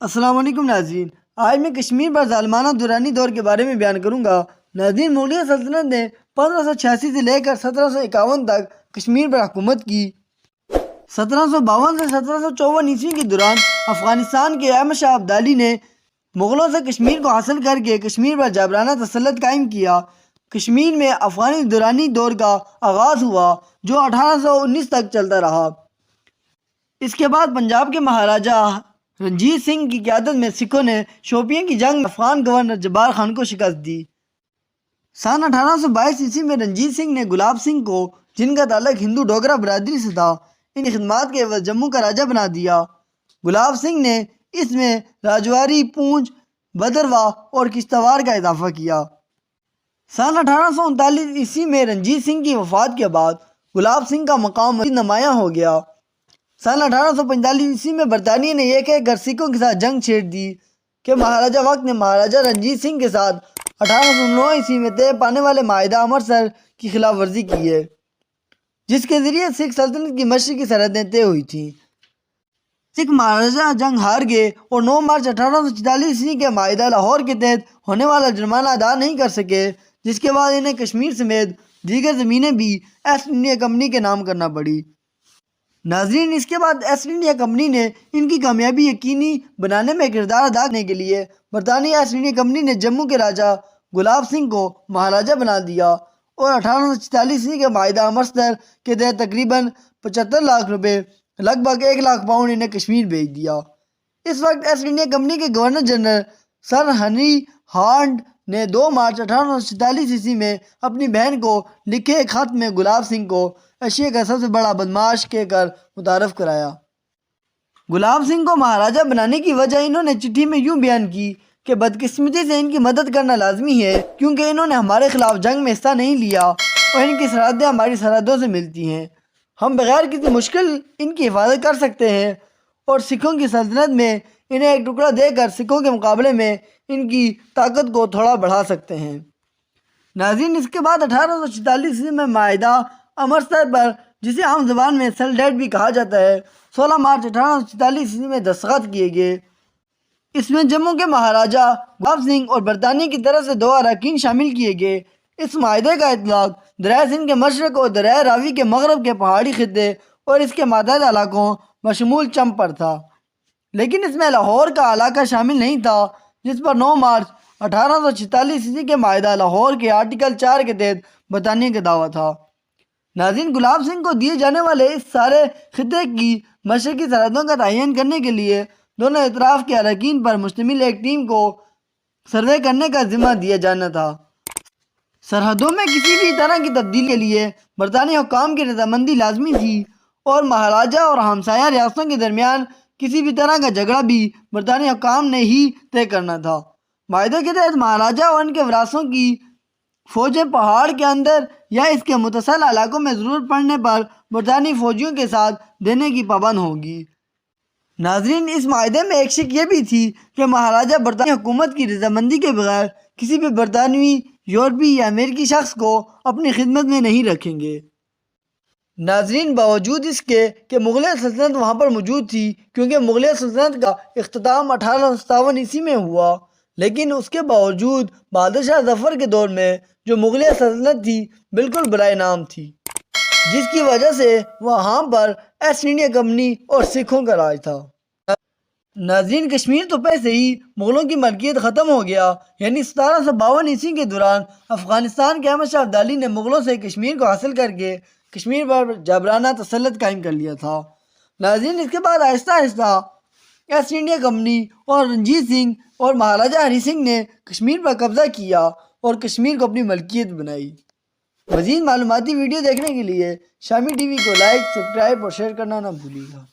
السلام علیکم ناظرین، آج میں کشمیر پر ظالمانہ دورانی دور کے بارے میں بیان کروں گا۔ ناظرین، مغلیہ سلطنت نے 1586 سے لے کر 1751 تک کشمیر پر حکومت کی۔ 1752 سے 1754 عیسوی کے دوران افغانستان کے احمد شاہ ابدالی نے مغلوں سے کشمیر کو حاصل کر کے کشمیر پر جابرانہ تسلط قائم کیا۔ کشمیر میں افغانی دورانی دور کا آغاز ہوا جو 1819 تک چلتا رہا۔ اس کے بعد پنجاب کے مہاراجہ رنجیت سنگھ کی قیادت میں سکھوں نے شوپیاں کی جنگ میں افغان گورنر جبار خان کو شکست دی۔ سن 1822 عیسوی میں رنجیت سنگھ نے گلاب سنگھ کو، جن کا تعلق ہندو ڈوگرا برادری سے تھا، ان کی خدمات کے عوض جموں کا راجہ بنا دیا۔ گلاب سنگھ نے اس میں راجواری، پونچھ، بھدرواہ اور کشتواڑ کا اضافہ کیا۔ سن 1839 عیسوی میں رنجیت سنگھ کی وفات کے بعد گلاب سنگھ کا مقام مزید نمایاں ہو گیا۔ سن 1845 عیسوی میں برطانیہ نے یہ کہہ کر سکھوں کے ساتھ جنگ چھیڑ دی کہ مہاراجہ وقت نے مہاراجہ رنجیت سنگھ کے ساتھ 1809 عیسوی میں طے پانے والے معاہدہ امرتسر کی خلاف ورزی کی ہے، جس کے ذریعے سکھ سلطنت کی مشرقی سرحدیں طے ہوئی تھیں۔ سکھ مہاراجہ جنگ ہار گئے اور 9 مارچ 1844 عیسوی کے معاہدہ لاہور کے تحت ہونے والا جرمانہ ادا نہیں کر سکے، جس کے بعد انہیں کشمیر سمیت دیگر زمینیں بھی ایسٹ انڈیا کمپنی کے نام کرنا پڑی۔ ناظرین، اس کے بعد ایسٹ انڈیا کمپنی نے ان کی کامیابی یقینی بنانے میں کردار ادا کرنے کے لیے برطانوی ایسٹ انڈیا کمپنی نے جموں کے راجہ گلاب سنگھ کو مہاراجہ بنا دیا اور 1846 عیسوی کے معاہدہ امرتسر کے تحت تقریباً 75 لاکھ روپے، لگ بھگ 1 لاکھ پاؤنڈ انہیں کشمیر بھیج دیا۔ اس وقت ایسٹ انڈیا کمپنی کے گورنر جنرل سر ہنری ہانٹ نے 2 مارچ 1846 عیسوی میں اپنی بہن کو لکھے ایک خط میں گلاب سنگھ کو ایشیا کا سب سے بڑا بدماش کہہ کر متعارف کرایا۔ گلاب سنگھ کو مہاراجہ بنانے کی وجہ انہوں نے چٹھی میں یوں بیان کی کہ بدقسمتی سے ان کی مدد کرنا لازمی ہے، کیونکہ انہوں نے ہمارے خلاف جنگ میں حصہ نہیں لیا اور ان کی سرحدیں ہماری سرحدوں سے ملتی ہیں۔ ہم بغیر کسی مشکل ان کی حفاظت کر سکتے ہیں اور سکھوں کی سلطنت میں انہیں ایک ٹکڑا دے کر سکھوں کے مقابلے میں ان کی طاقت کو تھوڑا بڑھا سکتے ہیں۔ ناظرین، اس کے بعد 1846 عیسوی میں معاہدہ امرتسر پر، جسے عام زبان میں سلڈیٹ بھی کہا جاتا ہے، 16 مارچ 1846 عیسوی میں دستخط کیے گئے۔ اس میں جموں کے مہاراجہ گلاب سنگھ اور برطانیہ کی طرف سے 2 اراکین شامل کیے گئے۔ اس معاہدے کا اطلاق دریائے سندھ کے مشرق اور دریائے راوی کے مغرب کے پہاڑی خطے اور اس کے ماتحت علاقوں بشمول چمب پر تھا، لیکن اس میں لاہور کا علاقہ شامل نہیں تھا، جس پر 9 مارچ 1846 عیسوی کے معاہدہ لاہور کے آرٹیکل 4 کے تحت برطانیہ کا دعویٰ تھا۔ ناظرین، گلاب سنگھ کو دیے جانے والے اس سارے خطے کی مشرقی سرحدوں کا تعین کرنے کے لیے دونوں اطراف کے اراکین پر مشتمل ایک ٹیم کو سروے کرنے کا ذمہ دیا جانا تھا۔ سرحدوں میں کسی بھی طرح کی تبدیلی کے لیے برطانوی حکام کی رضامندی لازمی تھی اور مہاراجہ اور ہمسایہ ریاستوں کے درمیان کسی بھی طرح کا جھگڑا بھی برطانوی حکام نے ہی طے کرنا تھا۔ معاہدے کے تحت مہاراجہ اور ان کے وراثوں کی فوجیں پہاڑ کے اندر یا اس کے متصل علاقوں میں ضرورت پڑنے پر برطانوی فوجیوں کے ساتھ دینے کی پابند ہوگی۔ ناظرین، اس معاہدے میں ایک شق یہ بھی تھی کہ مہاراجہ برطانوی حکومت کی رضامندی کے بغیر کسی بھی برطانوی، یورپی یا امریکی شخص کو اپنی خدمت میں نہیں رکھیں گے۔ ناظرین، باوجود اس کے کہ مغلیہ سلطنت وہاں پر موجود تھی، کیونکہ مغلیہ سلطنت کا اختتام 1857 عیسوی میں ہوا، لیکن اس کے باوجود بہادر شاہ ظفر کے دور میں جو مغلیہ سلطنت تھی بالکل برائے نام تھی، جس کی وجہ سے وہاں پر ایسٹ انڈیا کمپنی اور سکھوں کا راج تھا۔ ناظرین، کشمیر تو پہلے ہی مغلوں کی ملکیت ختم ہو گیا، یعنی 1752 عیسوی کے دوران افغانستان کے احمد شاہ ابدالی نے مغلوں سے کشمیر کو حاصل کر کے کشمیر پر جابرانہ تسلط قائم کر لیا تھا۔ ناظرین، اس کے بعد آہستہ آہستہ ایسٹ انڈیا کمپنی اور رنجیت سنگھ اور مہاراجہ ہری سنگھ نے کشمیر پر قبضہ کیا اور کشمیر کو اپنی ملکیت بنائی۔ مزید معلوماتی ویڈیو دیکھنے کے لیے شامی ٹی وی کو لائک، سبسکرائب اور شیئر کرنا نہ بھولیے گا۔